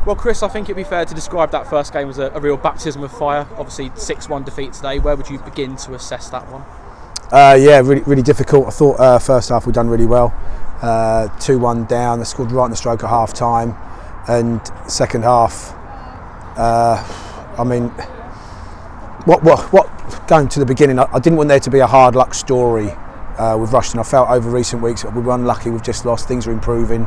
Well, Chris, I think it'd be fair to describe that first game as a real baptism of fire. Obviously, 6-1 defeat today. Where would you begin to assess that one? Yeah, really difficult. I thought first half we'd done really well. 2-1 down. They scored right in the stroke at half time, and second half. I mean, what? Going to the beginning, I didn't want there to be a hard luck story with Rushden. I felt over recent weeks we were unlucky. We've just lost. Things are improving.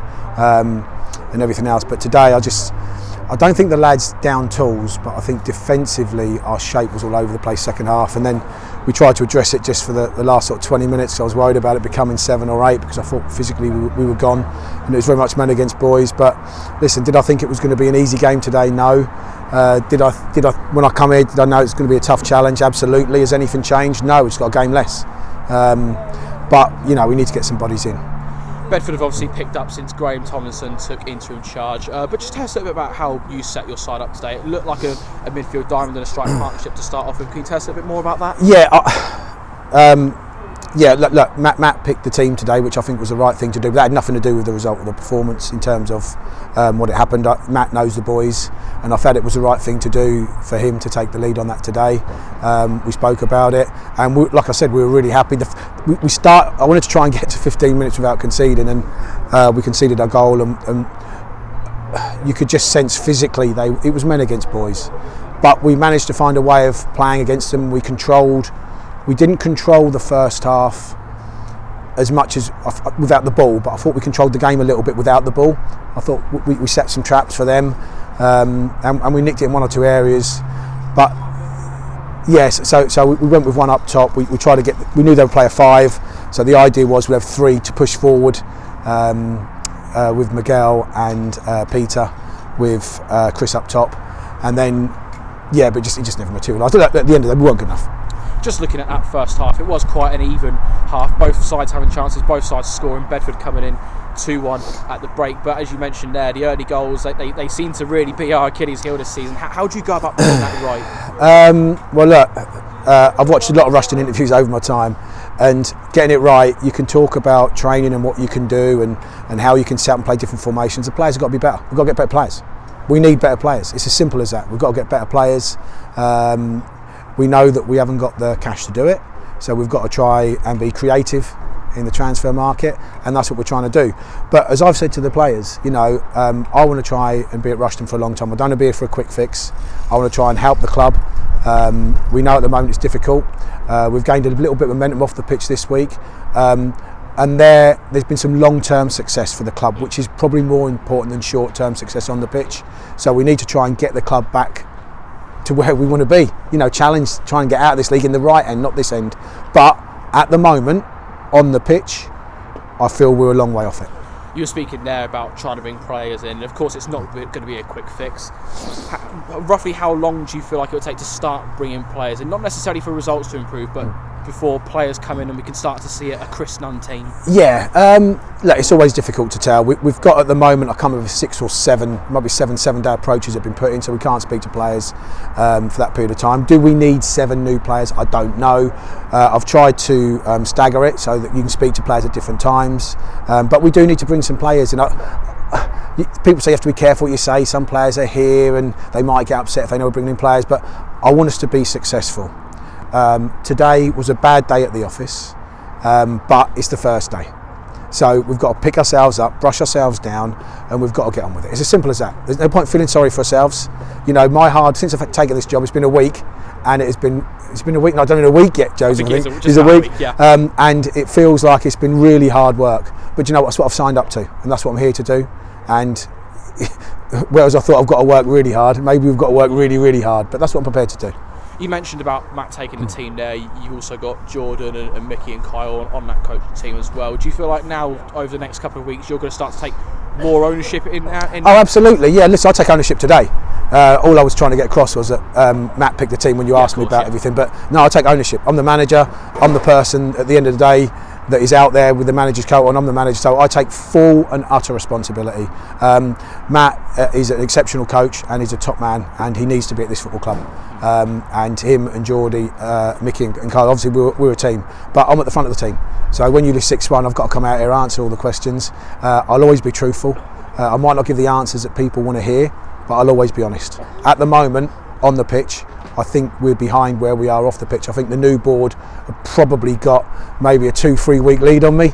And everything else, but today I don't think the lads down tools, but I think defensively our shape was all over the place second half, and then we tried to address it just for the last sort of 20 minutes. I was worried about it becoming 7 or 8 because I thought physically we were gone, and it was very much men against boys. But listen, did I think it was going to be an easy game today? No. Did I when I come here, did I know it's going to be a tough challenge? Absolutely. Has anything changed? No, it's got a game less. But you know, we need to get some bodies in. Bedford have obviously picked up since Graham Tomlinson took interim charge, but just tell us a little bit about how you set your side up today. It looked like a midfield diamond and a strike partnership to start off with. Can you tell us a bit more about that? Look, Matt picked the team today, which I think was the right thing to do, but that had nothing to do with the result of the performance in terms of what had happened. Matt knows the boys, and I felt it was the right thing to do for him to take the lead on that today. We spoke about it, and like I said, we were really happy. I wanted to try and get to 15 minutes without conceding, and we conceded our goal, and you could just sense physically it was men against boys, but we managed to find a way of playing against them. We didn't control the first half as much as without the ball, but I thought we controlled the game a little bit without the ball. I thought we set some traps for them, and we nicked it in 1 or 2 areas. But yes, so we went with one up top. We tried to get. We knew they would play a 5, so the idea was we'd have 3 to push forward with Miguel and Peter, with Chris up top, and then but it just never materialised. At the end of the day, we weren't good enough. Just looking at that first half, it was quite an even half, both sides having chances, both sides scoring. Bedford coming in 2-1 at the break, but as you mentioned there, the early goals, they seem to really be our Achilles heel this season. How do you go about doing that right? Well look, I've watched a lot of Rushden interviews over my time, and getting it right, you can talk about training and what you can do and how you can set up and play different formations. The players have got to be better. We've got to get better players. We need better players. It's as simple as that. We've got to get better players. We know that we haven't got the cash to do it, so we've got to try and be creative in the transfer market, and that's what we're trying to do. But as I've said to the players, you know, I want to try and be at Rushden for a long time. I don't want to be here for a quick fix. I want to try and help the club. We know at the moment it's difficult. We've gained a little bit of momentum off the pitch this week, and there's been some long-term success for the club, which is probably more important than short-term success on the pitch. So we need to try and get the club back to where we want to be, you know, try and get out of this league in the right end, not this end. But at the moment, on the pitch, I feel we're a long way off it. You were speaking there about trying to bring players in. Of course, it's not going to be a quick fix. Roughly how long do you feel like it will take to start bringing players in? Not necessarily for results to improve, but before players come in and we can start to see a Chris Nunn team? Look, it's always difficult to tell. We've got at the moment, I come with 6 or 7, might be 7-day approaches have been put in, so we can't speak to players for that period of time. Do we need 7 new players? I don't know. I've tried to stagger it so that you can speak to players at different times, but we do need to bring some players in. People say you have to be careful what you say. Some players are here and they might get upset if they know we're bringing in players, but I want us to be successful. Today was a bad day at the office, but it's the first day. So we've got to pick ourselves up, brush ourselves down, and we've got to get on with it. It's as simple as that. There's no point feeling sorry for ourselves. You know, since I've taken this job, it's been a week, and it's been a week. No, I don't know, a week yet, Joseph. It's a week, yeah. And it feels like it's been really hard work. But you know, that's what I've signed up to, and that's what I'm here to do. And whereas I thought I've got to work really hard, maybe we've got to work really, really hard. But that's what I'm prepared to do. You mentioned about Matt taking the team there. You've also got Jordan and Mickey and Kyle on that coaching team as well. Do you feel like now, over the next couple of weeks, you're going to start to take more ownership in that? Oh, absolutely. Yeah, listen, I take ownership today. All I was trying to get across was that Matt picked the team when you asked me about everything. But no, I take ownership. I'm the manager. I'm the person at the end of the day that is out there with the manager's coat on. I'm the manager, so I take full and utter responsibility. Matt is an exceptional coach and he's a top man, and he needs to be at this football club. And him and Geordie, Mickey and Kyle, obviously we're a team, but I'm at the front of the team. So when you lose 6-1, I've got to come out here and answer all the questions. I'll always be truthful. I might not give the answers that people want to hear, but I'll always be honest. At the moment, on the pitch, I think we're behind where we are off the pitch. I think the new board have probably got maybe a 2-3 week lead on me.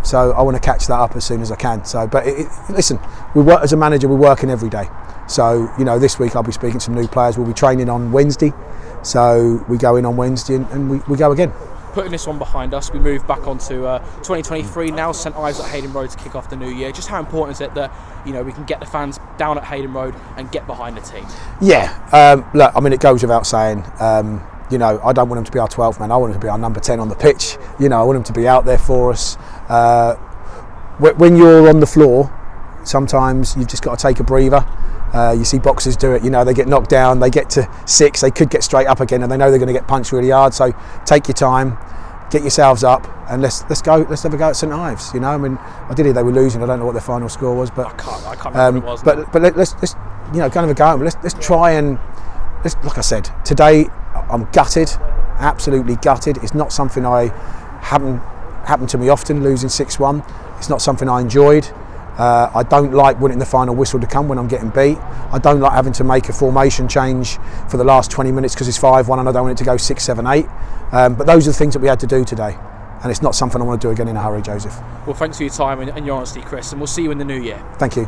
So I want to catch that up as soon as I can. So, but listen, we work as a manager. We're working every day. So this week I'll be speaking to some new players. We'll be training on Wednesday. So we go in on Wednesday and we go again. Putting this one behind us, we move back onto 2023 now. St Ives at Hayden Road to kick off the new year. Just how important is it that we can get the fans down at Hayden Road and get behind the team? Yeah, look, I mean, it goes without saying. I don't want him to be our 12th man. I want him to be our number 10 on the pitch. I want him to be out there for us. When you're on the floor, sometimes you've just got to take a breather. You see boxers do it. They get knocked down. They get to 6. They could get straight up again, and they know they're going to get punched really hard. So take your time, get yourselves up, and let's go. Let's have a go at St Ives. I mean, I did hear they were losing. I don't know what their final score was, but I can't remember what it was. But let's kind of a go. Let's try and like I said today. I'm gutted, absolutely gutted. It's not something I haven't happened to me often. Losing 6-1. It's not something I enjoyed. I don't like wanting the final whistle to come when I'm getting beat. I don't like having to make a formation change for the last 20 minutes because it's 5-1 and I don't want it to go 6, 7, 8. But those are the things that we had to do today. And it's not something I want to do again in a hurry, Joseph. Well, thanks for your time and your honesty, Chris, and we'll see you in the new year. Thank you.